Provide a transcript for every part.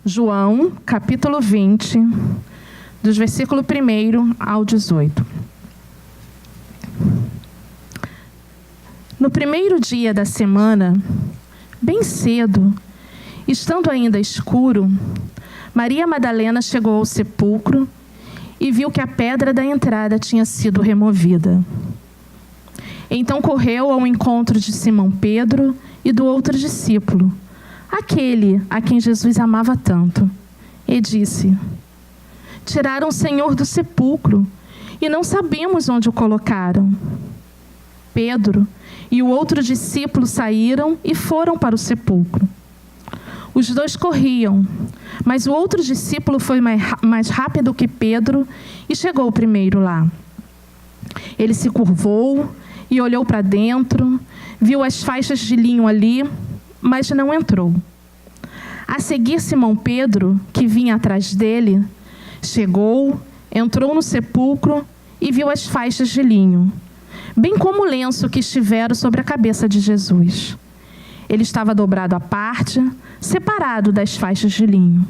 João, capítulo 20, dos versículos 1 ao 18. No primeiro dia da semana, bem cedo, estando ainda escuro, Maria Madalena chegou ao sepulcro e viu que a pedra da entrada tinha sido removida. Então correu ao encontro de Simão Pedro e do outro discípulo, aquele a quem Jesus amava tanto, e disse: tiraram o Senhor do sepulcro e não sabemos onde o colocaram. Pedro e o outro discípulo saíram e foram para o sepulcro. Os dois corriam, mas o outro discípulo foi mais rápido que Pedro e chegou primeiro lá. Ele se curvou e olhou para dentro, viu as faixas de linho ali, mas não entrou. A seguir, Simão Pedro, que vinha atrás dele, chegou, entrou no sepulcro e viu as faixas de linho, bem como o lenço que estivera sobre a cabeça de Jesus. Ele estava dobrado à parte, separado das faixas de linho.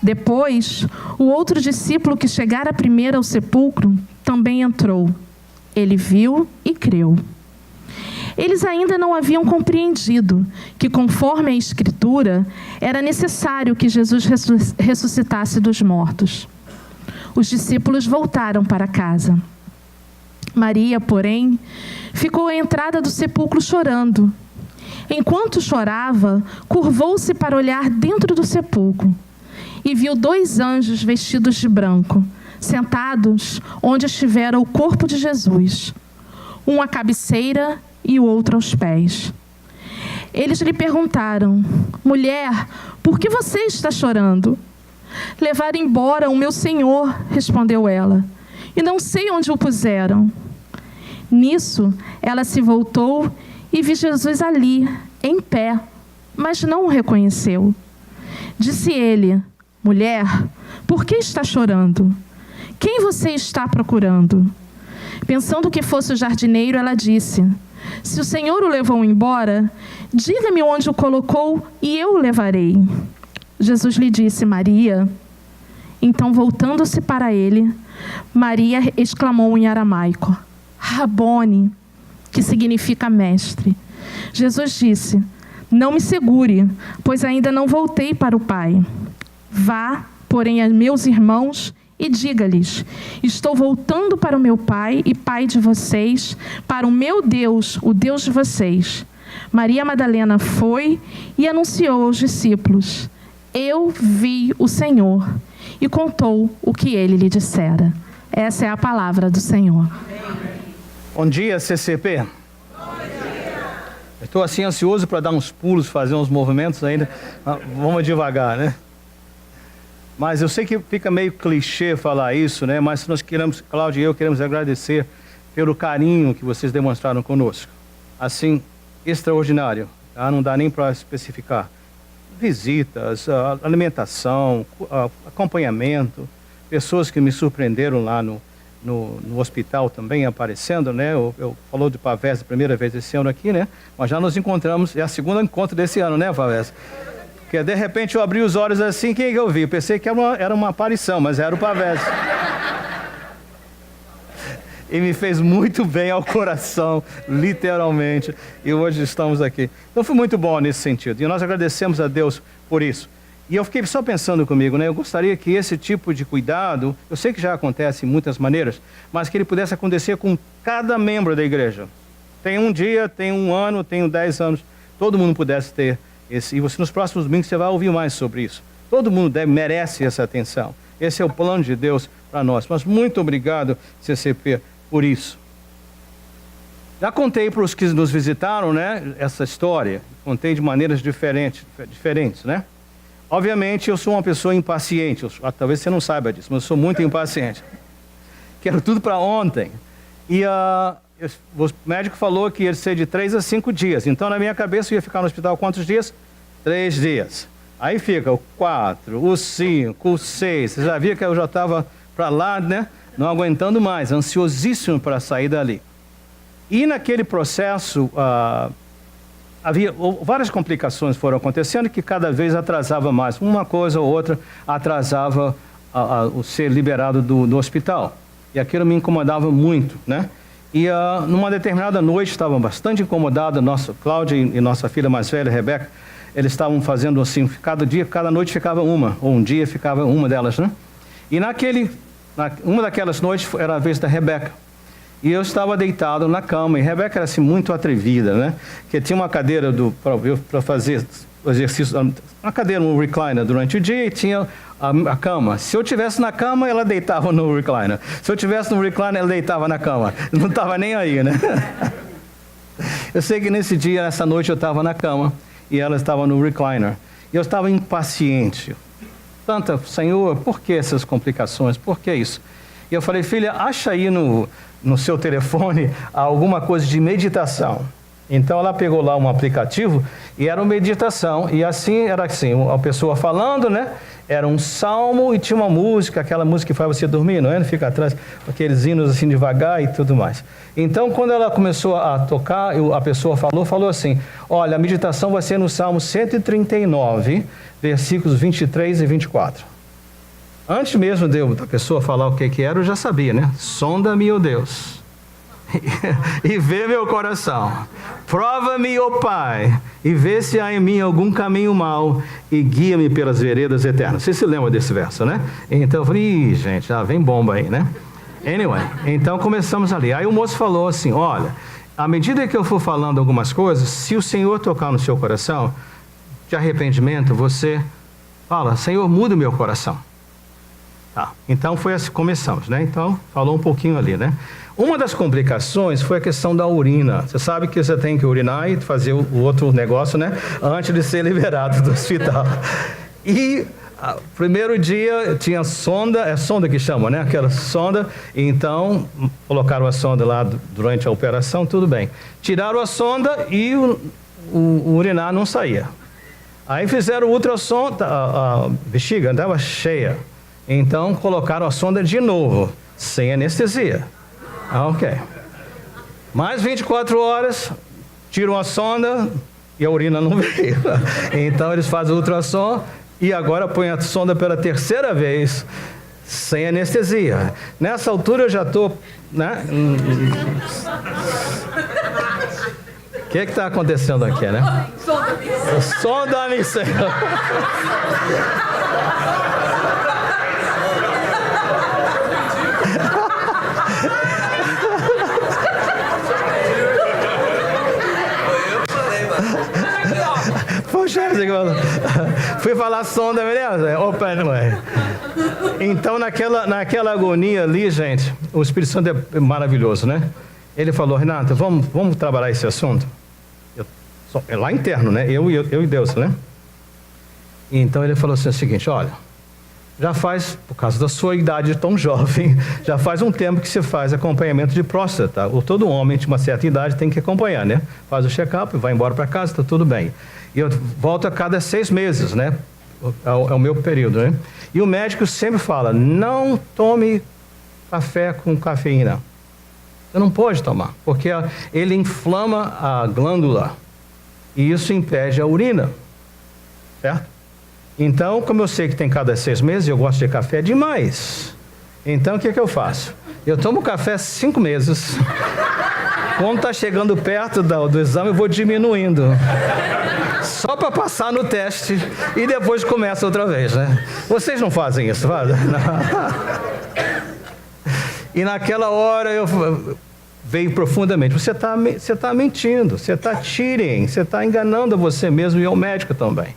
Depois, o outro discípulo que chegara primeiro ao sepulcro também entrou. Ele viu e creu. Eles ainda não haviam compreendido que, conforme a Escritura, era necessário que Jesus ressuscitasse dos mortos. Os discípulos voltaram para casa. Maria, porém, ficou à entrada do sepulcro chorando. Enquanto chorava, curvou-se para olhar dentro do sepulcro e viu 2 anjos vestidos de branco, sentados onde estivera o corpo de Jesus, um à cabeceira e o outro aos pés. Eles lhe perguntaram: mulher, por que você está chorando? Levaram embora o meu Senhor, respondeu ela, e não sei onde o puseram. Nisso, ela se voltou e viu Jesus ali, em pé, mas não o reconheceu. Disse ele: mulher, por que está chorando? Quem você está procurando? Pensando que fosse o jardineiro, ela disse: se o Senhor o levou embora, diga-me onde o colocou e eu o levarei. Jesus lhe disse: Maria. Então, voltando-se para ele, Maria exclamou em aramaico: Rabone, que significa mestre. Jesus disse: não me segure, pois ainda não voltei para o Pai. Vá, porém, a meus irmãos e diga-lhes: estou voltando para o meu Pai e Pai de vocês, para o meu Deus, o Deus de vocês. Maria Madalena foi e anunciou aos discípulos: eu vi o Senhor, e contou o que ele lhe dissera. Essa é a palavra do Senhor. Bom dia, CCP. Estou assim ansioso para dar uns pulos, fazer uns movimentos ainda. Vamos devagar, né? Mas eu sei que fica meio clichê falar isso, né? Mas nós queremos, Cláudia e eu queremos agradecer pelo carinho que vocês demonstraram conosco. Assim, extraordinário, tá? Não dá nem para especificar. Visitas, alimentação, acompanhamento, pessoas que me surpreenderam lá no hospital também aparecendo, né? Eu falou de Pavés a primeira vez esse ano aqui, né? Mas já nos encontramos, é a segunda encontro desse ano, né, Pavés? Porque de repente eu abri os olhos assim, quem que eu vi? Eu pensei que era uma aparição, mas era o Pavés. E me fez muito bem ao coração, literalmente. E hoje estamos aqui. Então foi muito bom nesse sentido. E nós agradecemos a Deus por isso. E eu fiquei só pensando comigo, né? Eu gostaria que esse tipo de cuidado, eu sei que já acontece em muitas maneiras, mas que ele pudesse acontecer com cada membro da igreja. Tem um dia, tem um ano, tem 10 anos, todo mundo pudesse ter esse. E você, nos próximos domingos você vai ouvir mais sobre isso. Todo mundo merece essa atenção. Esse é o plano de Deus para nós. Mas muito obrigado, CCP, por isso. Já contei para os que nos visitaram, né, essa história. Contei de maneiras diferentes, né? Obviamente, eu sou uma pessoa impaciente. Talvez você não saiba disso, mas eu sou muito impaciente. Quero tudo para ontem. E o médico falou que ia ser de 3 a 5 dias. Então, na minha cabeça, eu ia ficar no hospital quantos dias? 3 dias. Aí fica o 4, o 5, o 6. Você já via que eu já estava para lá, né? Não aguentando mais, ansiosíssimo para sair dali. E naquele processo, várias complicações foram acontecendo que cada vez atrasava mais. Uma coisa ou outra atrasava o ser liberado do hospital. E aquilo me incomodava muito, né? E numa determinada noite, estavam bastante incomodados, nossa Cláudia e nossa filha mais velha, Rebeca, eles estavam fazendo assim, cada noite ficava uma, ou um dia ficava uma delas, né? E uma daquelas noites era a vez da Rebeca. E eu estava deitado na cama, e Rebeca era assim muito atrevida, né? Que tinha uma cadeira para fazer o exercício, uma cadeira, um recliner durante o dia, e tinha a cama. Se eu estivesse na cama, ela deitava no recliner. Se eu estivesse no recliner, ela deitava na cama. Não estava nem aí, né? Eu sei que nesse dia, nessa noite, eu estava na cama, e ela estava no recliner. E eu estava impaciente. Senhor, por que essas complicações? Por que isso? E eu falei, filha, acha aí no seu telefone alguma coisa de meditação. Então ela pegou lá um aplicativo e era uma meditação. E assim, era assim, a pessoa falando, né? Era um salmo e tinha uma música, aquela música que faz você dormir, não é? Não fica atrás, aqueles hinos assim devagar e tudo mais. Então quando ela começou a tocar, a pessoa falou assim, olha, a meditação vai ser no Salmo 139, versículos 23 e 24. Antes mesmo da pessoa falar o que era, eu já sabia, né? Sonda-me, ó Deus, e vê meu coração. Prova-me, ó Pai, e vê se há em mim algum caminho mau, e guia-me pelas veredas eternas. Você se lembra desse verso, né? Então eu falei, gente, já vem bomba aí, né? Anyway, então começamos ali. Aí o moço falou assim, olha, à medida que eu for falando algumas coisas, se o Senhor tocar no seu coração, de arrependimento, você fala, Senhor, muda o meu coração. Tá, então foi assim que começamos, né? Então, falou um pouquinho ali, né? Uma das complicações foi a questão da urina. Você sabe que você tem que urinar e fazer o outro negócio, né? Antes de ser liberado do hospital. E primeiro dia tinha sonda, é sonda que chama, né? Aquela sonda. Então, colocaram a sonda lá durante a operação, tudo bem. Tiraram a sonda e o urinar não saía. Aí fizeram o ultrassom, a bexiga estava cheia. Então colocaram a sonda de novo, sem anestesia. Ok. Mais 24 horas, tiram a sonda e a urina não veio. Então eles fazem o ultrassom e agora põem a sonda pela terceira vez, sem anestesia. Nessa altura eu já estou, né? O que está acontecendo aqui, né? Sonda-me, Senhor. Poxa, fui falar sonda, beleza? Opa, não é. Então, naquela agonia ali, gente, o Espírito Santo é maravilhoso, né? Ele falou, Renata, vamos trabalhar esse assunto? É lá interno, né? Eu e Deus, né? Então, ele falou assim, o seguinte, olha, já faz, por causa da sua idade tão jovem, já faz um tempo que você faz acompanhamento de próstata. Todo homem de uma certa idade tem que acompanhar, né? Faz o check-up, vai embora para casa, está tudo bem. E eu volto a cada 6 meses, né? É o meu período, né? E o médico sempre fala, não tome café com cafeína. Você não pode tomar, porque ele inflama a glândula e isso impede a urina, certo? Então, como eu sei que tem cada 6 meses, eu gosto de café demais. Então, o que eu faço? Eu tomo café 5 meses. Quando está chegando perto do exame, eu vou diminuindo. Só para passar no teste e depois começa outra vez, né? Vocês não fazem isso, fazem? E naquela hora eu veio profundamente. Você tá mentindo, você está cheating, você está enganando a você mesmo e ao médico também.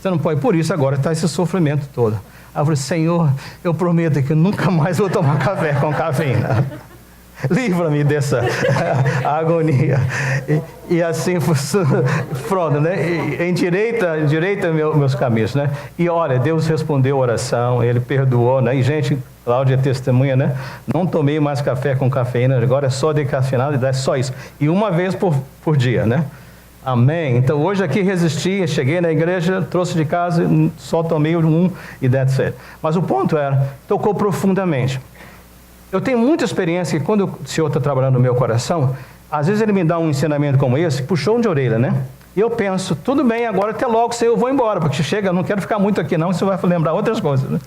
Você não pode, por isso agora está esse sofrimento todo. Aí eu falei, Senhor, eu prometo que nunca mais vou tomar café com cafeína. Livra-me dessa agonia. E assim, pronto, né? Endireita meus caminhos, né? E olha, Deus respondeu a oração, Ele perdoou, né? E gente, Cláudia é testemunha, né? Não tomei mais café com cafeína, agora é só decafeinado, é só isso. E uma vez por dia, né? Amém. Então hoje aqui resisti, cheguei na igreja, trouxe de casa, só tomei um e that's it. Mas o ponto era, tocou profundamente. Eu tenho muita experiência que quando o Senhor está trabalhando no meu coração, às vezes Ele me dá um ensinamento como esse, puxão de orelha, né? E eu penso, tudo bem, agora até logo, eu vou embora, porque chega, eu não quero ficar muito aqui não, você vai lembrar outras coisas, né?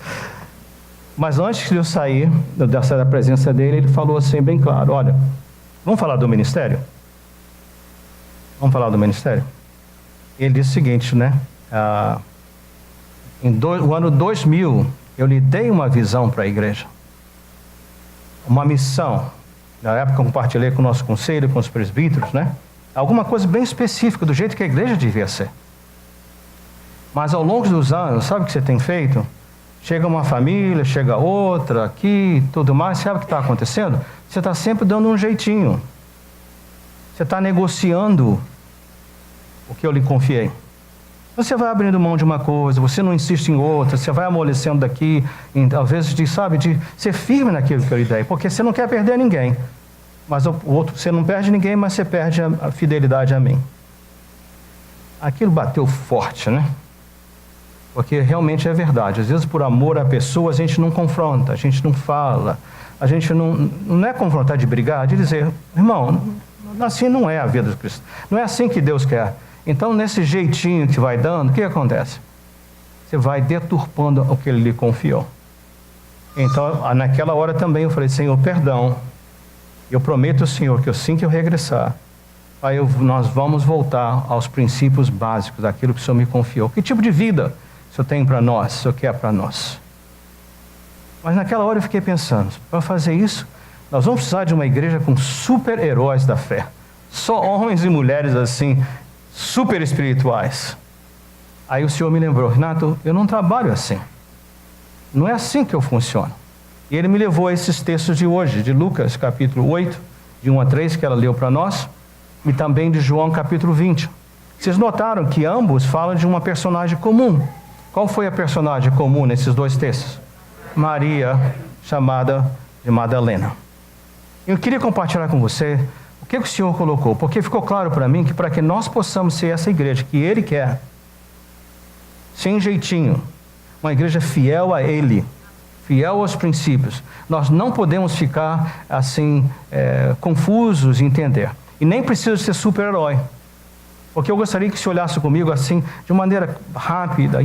Mas antes de eu sair da presença dele, ele falou assim, bem claro, olha, vamos falar do ministério? Vamos falar do ministério? Ele disse o seguinte, né? No ano 2000, eu lhe dei uma visão para a igreja. Uma missão. Na época eu compartilhei com o nosso conselho, com os presbíteros, né? Alguma coisa bem específica, do jeito que a igreja devia ser. Mas ao longo dos anos, sabe o que você tem feito? Chega uma família, chega outra, aqui, tudo mais, sabe o que está acontecendo? Você está sempre dando um jeitinho. Você está negociando o que eu lhe confiei. Você vai abrindo mão de uma coisa, você não insiste em outra, você vai amolecendo daqui, às vezes de ser firme naquilo que eu lhe dei, porque você não quer perder ninguém. Mas o outro, você não perde ninguém, mas você perde a fidelidade a mim. Aquilo bateu forte, né? Porque realmente é verdade. Às vezes, por amor à pessoa, a gente não confronta, a gente não fala, a gente não é confrontar de brigar, de dizer, irmão, assim não é a vida do cristão. Não é assim que Deus quer. Então, nesse jeitinho que vai dando, o que acontece? Você vai deturpando o que Ele lhe confiou. Então, naquela hora também eu falei, Senhor, perdão. Eu prometo ao Senhor que assim que eu regressar, aí nós vamos voltar aos princípios básicos daquilo que o Senhor me confiou. Que tipo de vida o Senhor tem para nós, o Senhor quer para nós? Mas naquela hora eu fiquei pensando, para fazer isso, nós vamos precisar de uma igreja com super-heróis da fé. Só homens e mulheres assim, super espirituais. Aí o Senhor me lembrou, Renato, eu não trabalho assim. Não é assim que eu funciono. E Ele me levou a esses textos de hoje, de Lucas capítulo 8, de 1 a 3, que ela leu para nós, e também de João capítulo 20. Vocês notaram que ambos falam de uma personagem comum. Qual foi a personagem comum nesses dois textos? Maria, chamada de Madalena. Eu queria compartilhar com você o que o Senhor colocou, porque ficou claro para mim que para que nós possamos ser essa igreja que Ele quer, sem jeitinho, uma igreja fiel a Ele, fiel aos princípios, nós não podemos ficar assim, confusos em entender. E nem precisa ser super-herói. Porque eu gostaria que você olhasse comigo assim, de maneira rápida,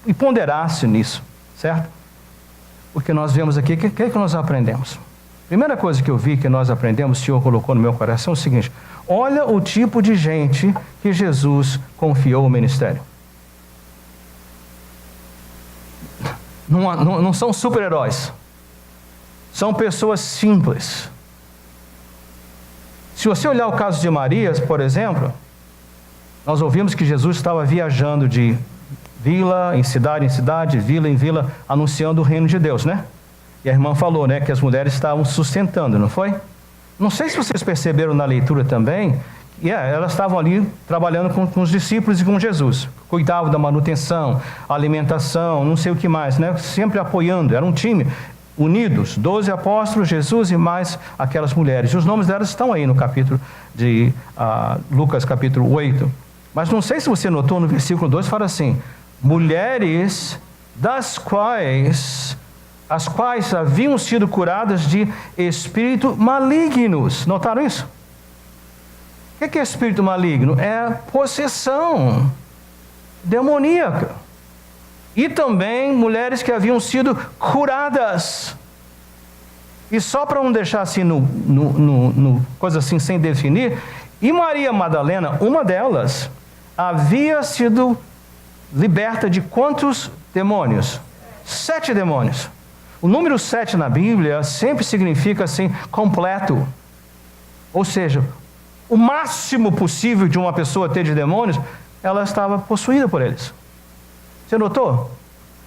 e ponderasse nisso, certo? Porque nós vemos aqui, o que é que nós aprendemos? Primeira coisa que eu vi que nós aprendemos, o Senhor colocou no meu coração, é o seguinte: olha o tipo de gente que Jesus confiou o ministério. Não são super-heróis. São pessoas simples. Se você olhar o caso de Maria, por exemplo, nós ouvimos que Jesus estava viajando de vila em cidade, vila em vila, anunciando o reino de Deus, né? E a irmã falou, né, que as mulheres estavam sustentando, não foi? Não sei se vocês perceberam na leitura também, elas estavam ali trabalhando com os discípulos e com Jesus. Cuidavam da manutenção, alimentação, não sei o que mais, né? Sempre apoiando, era um time, unidos, 12 apóstolos, Jesus e mais aquelas mulheres. E os nomes delas estão aí no capítulo de Lucas, capítulo 8. Mas não sei se você notou, no versículo 2 fala assim, mulheres as quais haviam sido curadas de espíritos malignos. Notaram isso? O que é espírito maligno? É possessão demoníaca. E também mulheres que haviam sido curadas. E só para não deixar assim, coisa assim sem definir, e Maria Madalena, uma delas, havia sido liberta de quantos demônios? 7 demônios. O número 7 na Bíblia sempre significa assim, completo. Ou seja, o máximo possível de uma pessoa ter de demônios, ela estava possuída por eles. Você notou?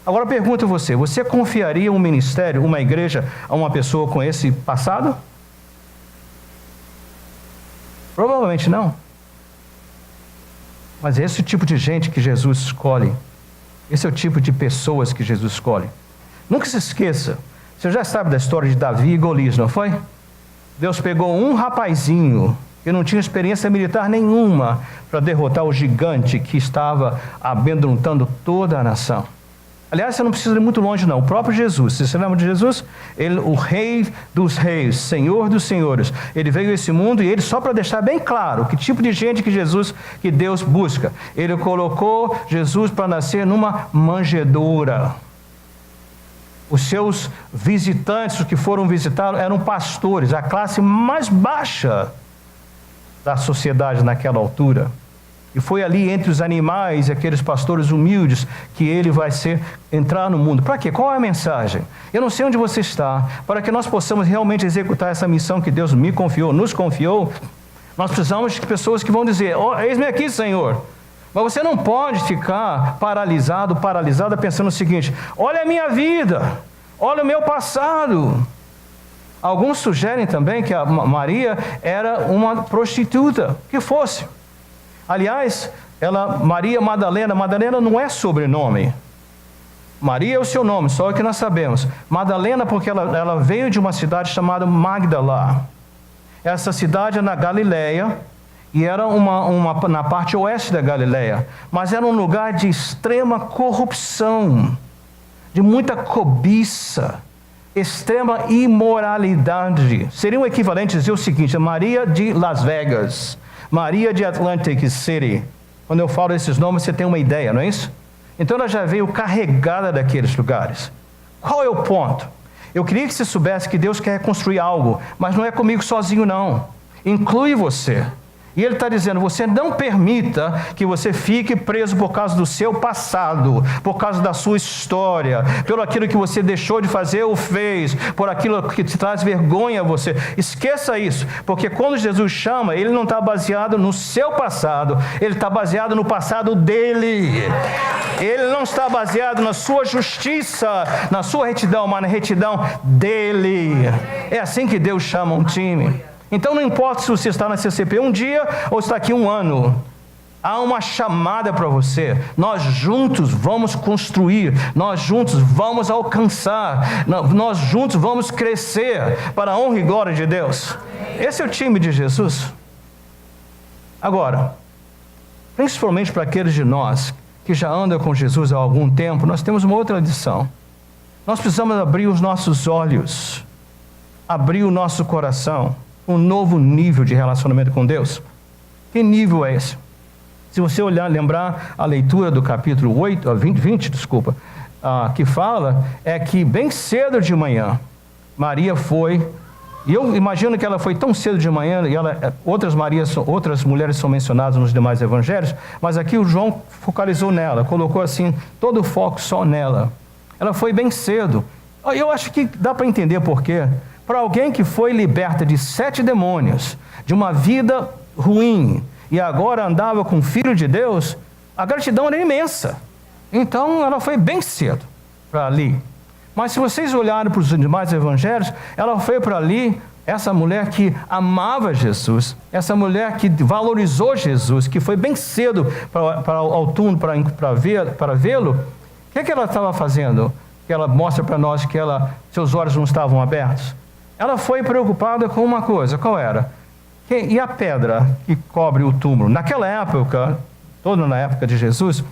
Agora eu pergunto a você, você confiaria um ministério, uma igreja, a uma pessoa com esse passado? Provavelmente não. Mas esse é o tipo de gente que Jesus escolhe. Esse é o tipo de pessoas que Jesus escolhe. Nunca se esqueça, você já sabe da história de Davi e Golias, não foi? Deus pegou um rapazinho que não tinha experiência militar nenhuma para derrotar o gigante que estava amedrontando toda a nação. Aliás, você não precisa ir muito longe, não. O próprio Jesus, você se lembra de Jesus? Ele, o Rei dos Reis, Senhor dos Senhores. Ele veio a esse mundo e ele, só para deixar bem claro que tipo de gente que Deus busca, ele colocou Jesus para nascer numa manjedoura. Os seus visitantes, os que foram visitá-lo, eram pastores, a classe mais baixa da sociedade naquela altura. E foi ali entre os animais, aqueles pastores humildes, que ele vai entrar no mundo. Para quê? Qual é a mensagem? Eu não sei onde você está. Para que nós possamos realmente executar essa missão que Deus me confiou, nos confiou, nós precisamos de pessoas que vão dizer: eis-me aqui, Senhor. Mas você não pode ficar paralisada, pensando o seguinte: olha a minha vida, olha o meu passado. Alguns sugerem também que a Maria era uma prostituta, que fosse. Aliás, Maria Madalena não é sobrenome. Maria é o seu nome, só o que nós sabemos. Madalena porque ela veio de uma cidade chamada Magdala. Essa cidade é na Galileia e era na parte oeste da Galileia. Mas era um lugar de extrema corrupção, de muita cobiça, extrema imoralidade. Seria um equivalente a dizer o seguinte: Maria de Las Vegas, Maria de Atlantic City. Quando eu falo esses nomes, você tem uma ideia, não é isso? Então ela já veio carregada daqueles lugares. Qual é o ponto? Eu queria que você soubesse que Deus quer reconstruir algo, mas não é comigo sozinho, não. Inclui você. E Ele está dizendo: você não permita que você fique preso por causa do seu passado, por causa da sua história, pelo aquilo que você deixou de fazer ou fez, por aquilo que te traz vergonha a você. Esqueça isso, porque quando Jesus chama, Ele não está baseado no seu passado, Ele está baseado no passado dEle. Ele não está baseado na sua justiça, na sua retidão, mas na retidão dEle. É assim que Deus chama um time. Então não importa se você está na CCP um dia ou está aqui um ano. Há uma chamada para você. Nós juntos vamos construir. Nós juntos vamos alcançar. Nós juntos vamos crescer para a honra e glória de Deus. Esse é o time de Jesus. Agora, principalmente para aqueles de nós que já andam com Jesus há algum tempo, nós temos uma outra lição. Nós precisamos abrir os nossos olhos, abrir o nosso coração, um novo nível de relacionamento com Deus. Que nível é esse? Se você lembrar a leitura do capítulo 20, que fala, é que bem cedo de manhã, Maria foi, e eu imagino que ela foi tão cedo de manhã, e outras mulheres são mencionadas nos demais evangelhos, mas aqui o João focalizou nela, colocou assim, todo o foco só nela. Ela foi bem cedo. Eu acho que dá para entender por quê. Para alguém que foi liberta de 7 demônios, de uma vida ruim, e agora andava com o Filho de Deus, a gratidão era imensa. Então ela foi bem cedo para ali. Mas se vocês olharem para os demais evangelhos, ela foi para ali, essa mulher que amava Jesus, essa mulher que valorizou Jesus, que foi bem cedo ao túmulo para vê-lo. O que ela estava fazendo? Que ela mostra para nós que seus olhos não estavam abertos. Ela foi preocupada com uma coisa, qual era? E a pedra que cobre o túmulo? Naquela época, toda na época de Jesus,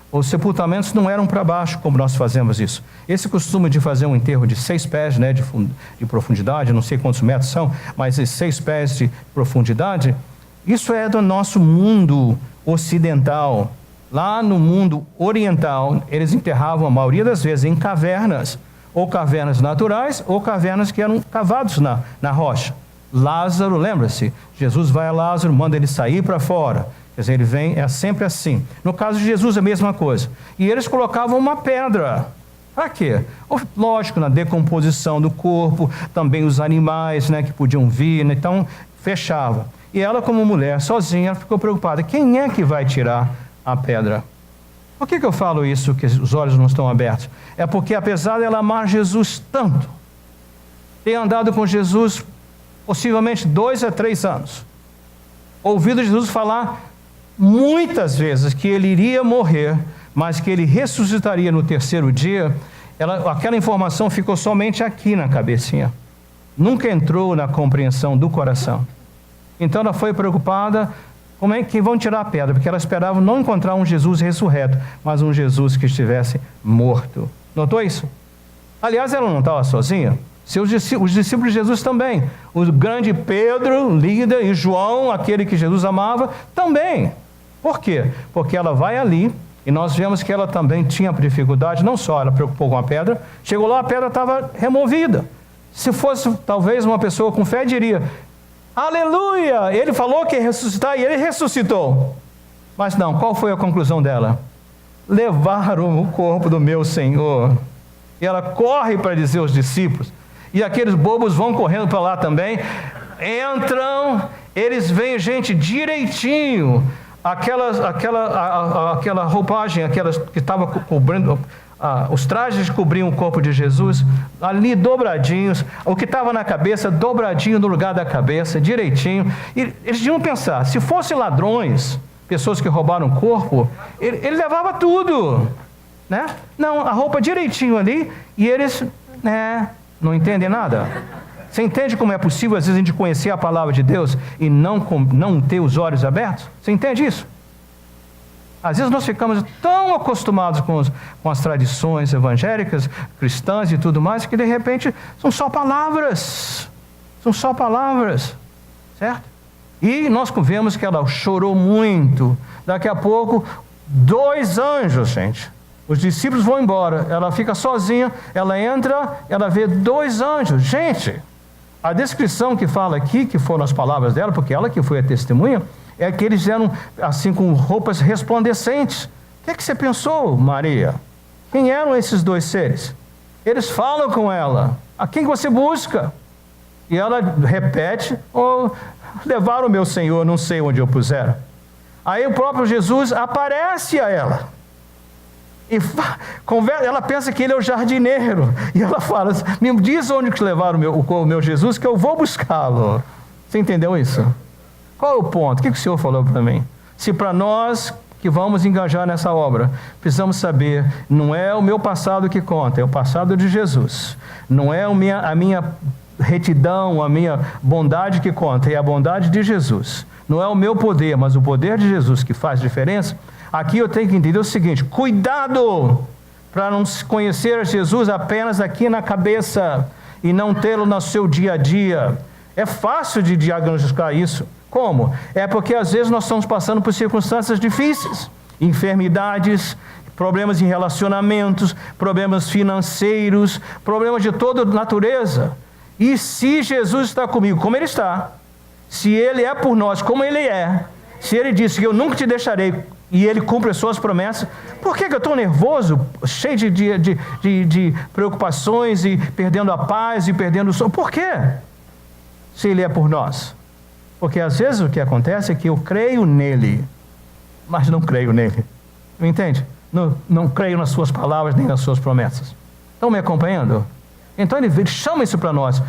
os sepultamentos não eram para baixo, como nós fazemos isso. Esse costume de fazer um enterro de 6 pés de profundidade, não sei quantos metros são, mas 6 pés de profundidade, isso é do nosso mundo ocidental. Lá no mundo oriental, eles enterravam a maioria das vezes em cavernas, ou cavernas naturais, ou cavernas que eram cavados na rocha. Lázaro, lembra-se? Jesus vai a Lázaro, manda ele sair para fora. Quer dizer, ele vem, é sempre assim. No caso de Jesus, a mesma coisa. E eles colocavam uma pedra. Para quê? Lógico, na decomposição do corpo, também os animais, né, que podiam vir, né, então fechava. E ela, como mulher, sozinha, ela ficou preocupada. Quem é que vai tirar a pedra? Por que eu falo isso, que os olhos não estão abertos? É porque apesar dela amar Jesus tanto, ter andado com Jesus possivelmente 2 a 3 anos, ouvido Jesus falar muitas vezes que ele iria morrer, mas que ele ressuscitaria no 3º dia, aquela informação ficou somente aqui na cabecinha. Nunca entrou na compreensão do coração. Então ela foi preocupada Como é que vão tirar a pedra? Porque ela esperava não encontrar um Jesus ressurreto, mas um Jesus que estivesse morto. Notou isso? Aliás, ela não estava sozinha. Os discípulos de Jesus também. O grande Pedro, líder, e João, aquele que Jesus amava, também. Por quê? Porque ela vai ali, e nós vemos que ela também tinha dificuldade, não só ela preocupou com a pedra, chegou lá, a pedra estava removida. Se fosse talvez uma pessoa com fé, diria: aleluia! Ele falou que ia ressuscitar e ele ressuscitou. Mas não, qual foi a conclusão dela? Levaram o corpo do meu Senhor. E ela corre para dizer aos discípulos, e aqueles bobos vão correndo para lá também, entram, eles veem, gente, direitinho, aquela roupagem, aquelas que estava cobrindo, os trajes que cobriam o corpo de Jesus, ali dobradinhos, o que estava na cabeça, dobradinho no lugar da cabeça, direitinho. E eles deviam pensar, se fossem ladrões, pessoas que roubaram o corpo, ele levava tudo, né? Não, a roupa direitinho ali, e eles, não entendem nada. Você entende como é possível, às vezes, a gente conhecer a palavra de Deus e não ter os olhos abertos? Você entende isso? Às vezes nós ficamos tão acostumados com as tradições evangélicas, cristãs e tudo mais, que de repente são só palavras. São só palavras, certo? E nós vemos que ela chorou muito. Daqui a pouco, 2 anjos, gente. Os discípulos vão embora, ela fica sozinha, ela entra, ela vê 2 anjos. Gente, a descrição que fala aqui, que foram as palavras dela, porque ela que foi a testemunha, é que eles eram assim com roupas resplandecentes. O que você pensou, Maria? Quem eram esses 2 seres? Eles falam com ela: a quem você busca? E ela repete: levaram o meu Senhor, não sei onde o puseram. Aí o próprio Jesus aparece a ela. E ela pensa que ele é o jardineiro. E ela fala: me diz onde que levaram o meu Jesus, que eu vou buscá-lo. Você entendeu isso? Qual é o ponto? O que o Senhor falou para mim? Se para nós que vamos engajar nessa obra, precisamos saber, não é o meu passado que conta, é o passado de Jesus. Não é a minha retidão, a minha bondade que conta, é a bondade de Jesus. Não é o meu poder, mas o poder de Jesus que faz diferença. Aqui eu tenho que entender o seguinte: cuidado para não conhecer Jesus apenas aqui na cabeça e não tê-lo no seu dia a dia. É fácil de diagnosticar isso. Como? É porque às vezes nós estamos passando por circunstâncias difíceis, enfermidades, problemas em relacionamentos, problemas financeiros, problemas de toda natureza. E se Jesus está comigo, como Ele está, se Ele é por nós, como Ele é, se Ele disse que eu nunca te deixarei, e Ele cumpre as suas promessas, por que eu estou nervoso, cheio de preocupações, e perdendo a paz, e perdendo o sono? Por quê? Se Ele é por nós. Porque às vezes o que acontece é que eu creio nele, mas não creio nele. Não entende? Não creio nas suas palavras, nem nas suas promessas. Estão me acompanhando? Então ele chama isso para nós.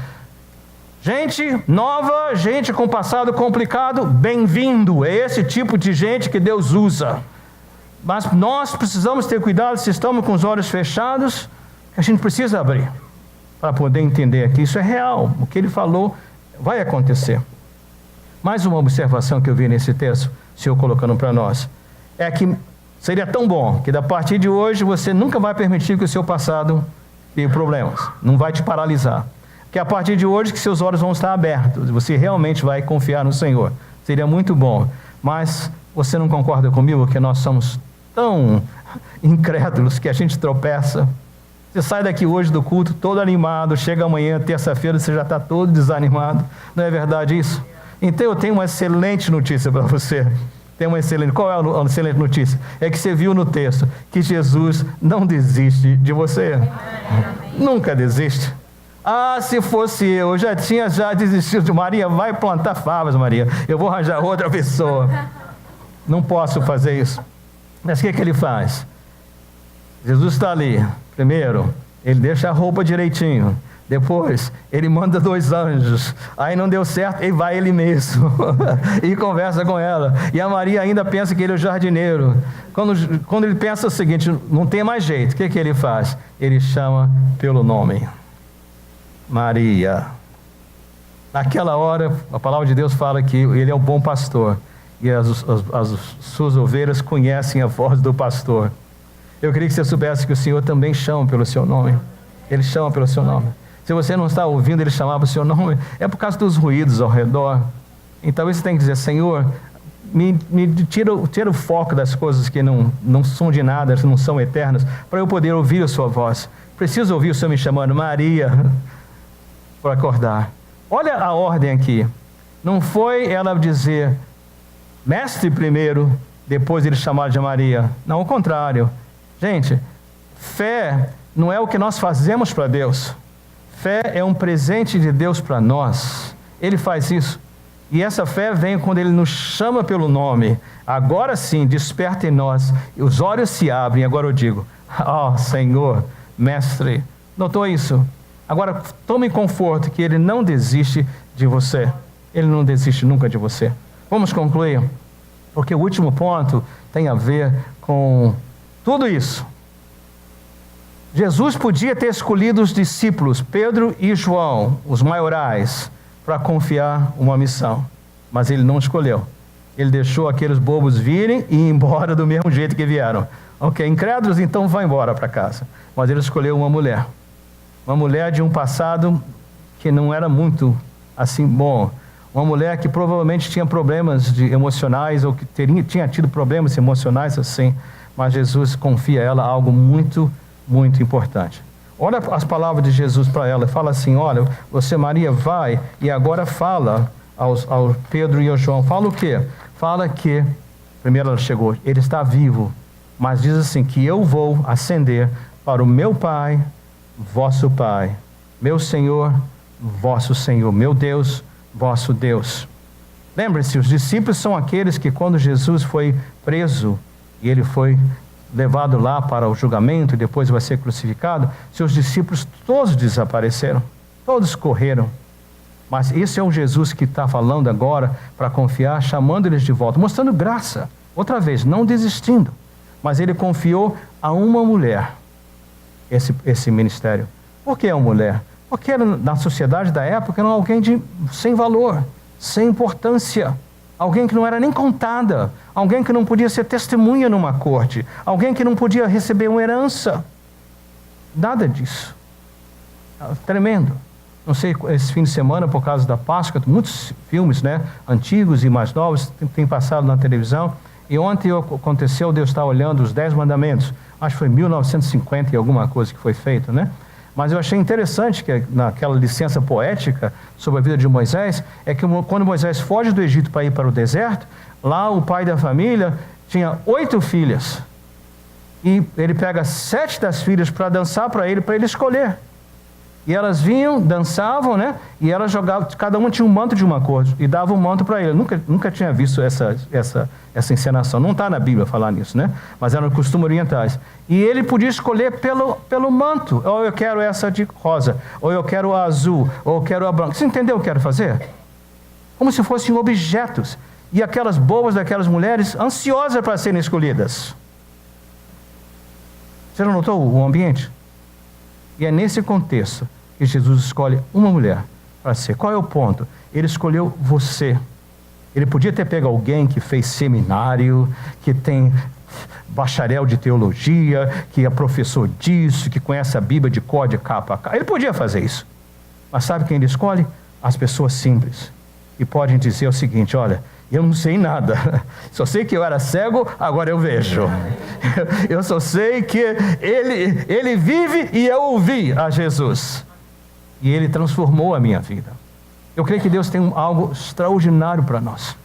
Gente nova, gente com passado complicado, bem-vindo. É esse tipo de gente que Deus usa. Mas nós precisamos ter cuidado, se estamos com os olhos fechados, a gente precisa abrir para poder entender que isso é real. O que ele falou vai acontecer. Mais uma observação que eu vi nesse texto, o Senhor colocando para nós, é que seria tão bom que da partir de hoje você nunca vai permitir que o seu passado tenha problemas, não vai te paralisar. Que a partir de hoje que seus olhos vão estar abertos, você realmente vai confiar no Senhor. Seria muito bom, mas você não concorda comigo que nós somos tão incrédulos que a gente tropeça? Você sai daqui hoje do culto todo animado, chega amanhã, terça-feira, você já está todo desanimado. Não é verdade isso? Então eu tenho uma excelente notícia para você. Qual é a excelente notícia? É que você viu no texto que Jesus não desiste de você. Nunca desiste. Se fosse eu já tinha desistido de Maria, vai plantar favas, Maria. Eu vou arranjar outra pessoa. Não posso fazer isso. Mas o que ele faz? Jesus está ali. Primeiro, ele deixa a roupa direitinho. Depois, ele manda 2 anjos. Aí não deu certo, ele vai ele mesmo. E conversa com ela. E a Maria ainda pensa que ele é o jardineiro. Quando ele pensa o seguinte, não tem mais jeito, o que ele faz? Ele chama pelo nome. Maria. Naquela hora, a palavra de Deus fala que ele é o bom pastor. e as suas ovelhas conhecem a voz do pastor. Eu queria que você soubesse que o Senhor também chama pelo seu nome. Ele chama pelo seu nome. Se você não está ouvindo Ele chamar pelo seu nome, é por causa dos ruídos ao redor. Então talvez você tenha que dizer: Senhor, me tira o foco das coisas que não são de nada, não são eternas, para eu poder ouvir a sua voz. Preciso ouvir o Senhor me chamando, Maria, para acordar. Olha a ordem aqui. Não foi ela dizer mestre primeiro, depois ele chamar de Maria. Não, ao contrário. Gente, fé não é o que nós fazemos para Deus. Fé é um presente de Deus para nós. Ele faz isso. E essa fé vem quando Ele nos chama pelo nome. Agora sim, desperta em nós. Os olhos se abrem. Agora eu digo: ó Senhor, mestre. Notou isso? Agora tome conforto que Ele não desiste de você. Ele não desiste nunca de você. Vamos concluir? Porque o último ponto tem a ver com tudo isso. Jesus podia ter escolhido os discípulos, Pedro e João, os maiorais, para confiar uma missão. Mas Ele não escolheu. Ele deixou aqueles bobos virem e ir embora do mesmo jeito que vieram. Ok, incrédulos, então vão embora para casa. Mas Ele escolheu uma mulher. Uma mulher de um passado que não era muito assim bom. Uma mulher que provavelmente tinha problemas emocionais ou que tinha tido problemas emocionais assim. Mas Jesus confia a ela algo muito importante. Olha as palavras de Jesus para ela. Fala assim: olha, você, Maria, vai e agora fala ao Pedro e ao João. Fala o quê? Fala que, primeiro ela chegou, Ele está vivo. Mas diz assim, que eu vou ascender para o meu Pai, vosso Pai. Meu Senhor, vosso Senhor. Meu Deus, vosso Deus. Lembre-se, os discípulos são aqueles que quando Jesus foi preso e Ele foi levado lá para o julgamento e depois vai ser crucificado, seus discípulos todos desapareceram, todos correram. Mas esse é o Jesus que está falando agora para confiar, chamando eles de volta, mostrando graça, outra vez, não desistindo. Mas Ele confiou a uma mulher esse ministério. Por que uma mulher? Porque na sociedade da época era alguém sem valor, sem importância. Alguém que não era nem contada, alguém que não podia ser testemunha numa corte, alguém que não podia receber uma herança. Nada disso. Tremendo. Não sei, esse fim de semana, por causa da Páscoa, muitos filmes, né, antigos e mais novos, têm passado na televisão. E ontem aconteceu, Deus está olhando os 10 mandamentos. Acho que foi 1950 e alguma coisa que foi feito, né? Mas eu achei interessante que naquela licença poética sobre a vida de Moisés, é que quando Moisés foge do Egito para ir para o deserto, lá o pai da família tinha 8 filhas. E ele pega 7 das filhas para dançar para ele escolher. E elas vinham, dançavam, né? E elas jogavam, cada uma tinha um manto de uma cor, e dava um manto para ele. Eu nunca tinha visto essa encenação. Não está na Bíblia falar nisso, né? Mas eram costumes orientais. E ele podia escolher pelo manto. Ou eu quero essa de rosa, ou eu quero a azul, ou eu quero a branca. Você entendeu o que eu quero fazer? Como se fossem objetos. E aquelas bobas daquelas mulheres ansiosas para serem escolhidas. Você não notou o ambiente? E é nesse contexto que Jesus escolhe uma mulher para ser. Qual é o ponto? Ele escolheu você. Ele podia ter pego alguém que fez seminário, que tem bacharel de teologia, que é professor disso, que conhece a Bíblia de cor de capa a capa. Ele podia fazer isso. Mas sabe quem ele escolhe? As pessoas simples. E podem dizer o seguinte: olha, eu não sei nada, só sei que eu era cego, agora eu vejo. Eu só sei que ele vive e eu ouvi a Jesus. E Ele transformou a minha vida. Eu creio que Deus tem algo extraordinário para nós.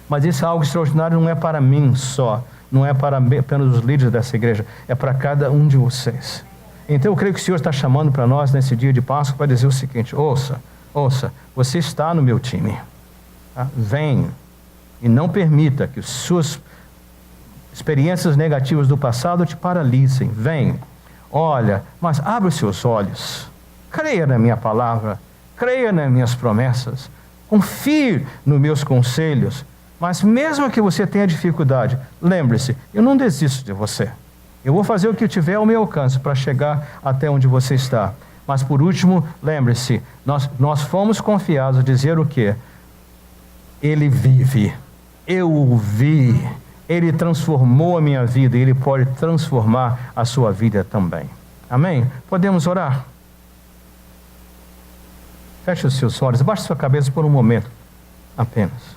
Mas esse algo extraordinário não é para mim só, não é para apenas os líderes dessa igreja, é para cada um de vocês. Então eu creio que o Senhor está chamando para nós nesse dia de Páscoa para dizer o seguinte: ouça, você está no meu time. Tá? Vem e não permita que suas experiências negativas do passado te paralisem. Vem, olha, mas abre os seus olhos, creia na minha palavra, creia nas minhas promessas, confie nos meus conselhos. Mas mesmo que você tenha dificuldade, lembre-se, eu não desisto de você. Eu vou fazer o que eu tiver ao meu alcance para chegar até onde você está. Mas por último, lembre-se, nós fomos confiados a dizer o quê? Ele vive. eu o vi, Ele transformou a minha vida, e Ele pode transformar a sua vida também. Amém? Podemos orar? Feche os seus olhos, abaixe sua cabeça por um momento, apenas.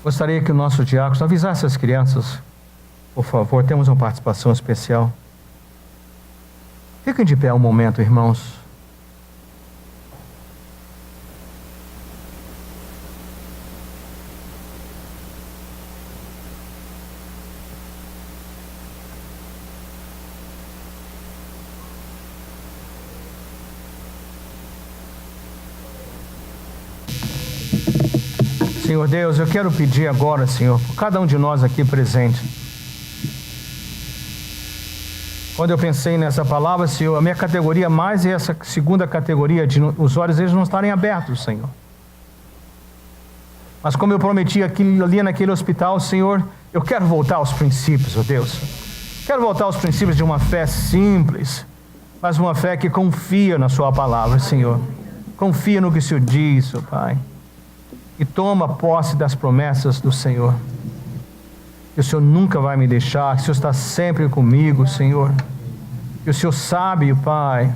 Gostaria que o nosso diácono avisasse as crianças, por favor, temos uma participação especial. Fiquem de pé um momento, irmãos. Senhor Deus, eu quero pedir agora, Senhor, por cada um de nós aqui presente. Quando eu pensei nessa palavra, Senhor, a minha categoria mais é essa segunda categoria, de os olhos eles não estarem abertos, Senhor. Mas como eu prometi ali naquele hospital, Senhor, eu quero voltar aos princípios, ó Deus. Quero voltar aos princípios de uma fé simples, mas uma fé que confia na Sua palavra, Senhor. Confia no que o Senhor diz, ó Pai. E toma posse das promessas do Senhor. Que o Senhor nunca vai me deixar, que o Senhor está sempre comigo, Senhor. Que o Senhor sabe, Pai,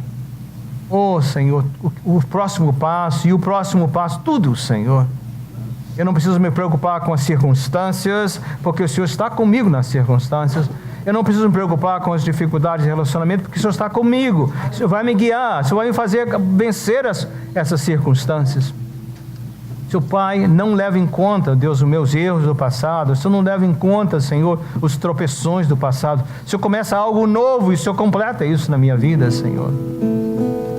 Senhor, o próximo passo e o próximo passo, tudo, Senhor. Eu não preciso me preocupar com as circunstâncias, porque o Senhor está comigo nas circunstâncias. Eu não preciso me preocupar com as dificuldades de relacionamento, porque o Senhor está comigo. O Senhor vai me guiar, o Senhor vai me fazer vencer essas circunstâncias. Seu Pai, não leva em conta, Deus, os meus erros do passado. O Senhor não leva em conta, Senhor, os tropeções do passado. O Senhor começa algo novo e o Senhor completa isso na minha vida, Senhor.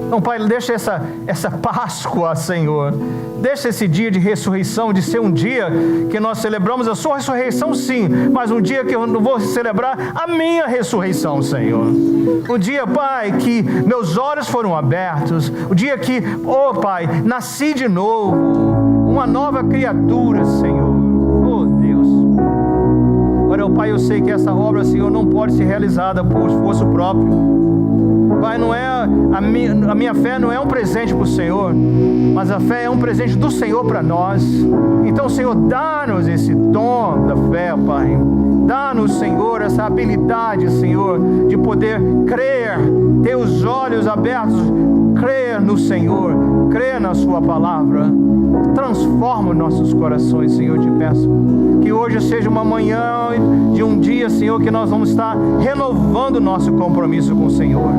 Então, Pai, deixa essa Páscoa, Senhor. Deixa esse dia de ressurreição, de ser um dia que nós celebramos a Sua ressurreição, sim, mas um dia que eu não vou celebrar a minha ressurreição, Senhor. Um dia, Pai, que meus olhos foram abertos. O dia que, Pai, nasci de novo. Uma nova criatura, Senhor. Oh, Deus. Ora, Pai, eu sei que essa obra, Senhor, não pode ser realizada por esforço próprio. Pai, não é a minha fé não é um presente para o Senhor, mas a fé é um presente do Senhor para nós. Então, Senhor, dá-nos esse dom da fé, Pai. Dá-nos, Senhor, essa habilidade, Senhor, de poder crer, ter os olhos abertos, crer no Senhor, crer na Sua palavra. Transforma os nossos corações, Senhor, te peço. Que hoje seja uma manhã de um dia, Senhor, que nós vamos estar renovando o nosso compromisso com o Senhor.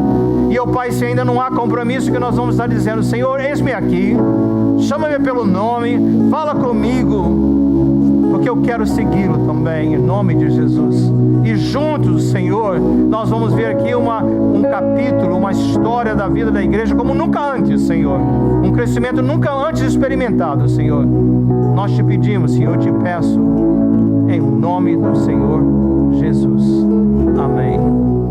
E, Pai, se ainda não há compromisso, que nós vamos estar dizendo: Senhor, eis-me aqui, chama-me pelo nome, fala comigo, porque eu quero segui-lo também, em nome de Jesus. E juntos, Senhor, nós vamos ver aqui um capítulo, uma história da vida da igreja como nunca antes, Senhor. Um crescimento nunca antes experimentado, Senhor. Nós te pedimos, Senhor, te peço, em nome do Senhor Jesus. Amém.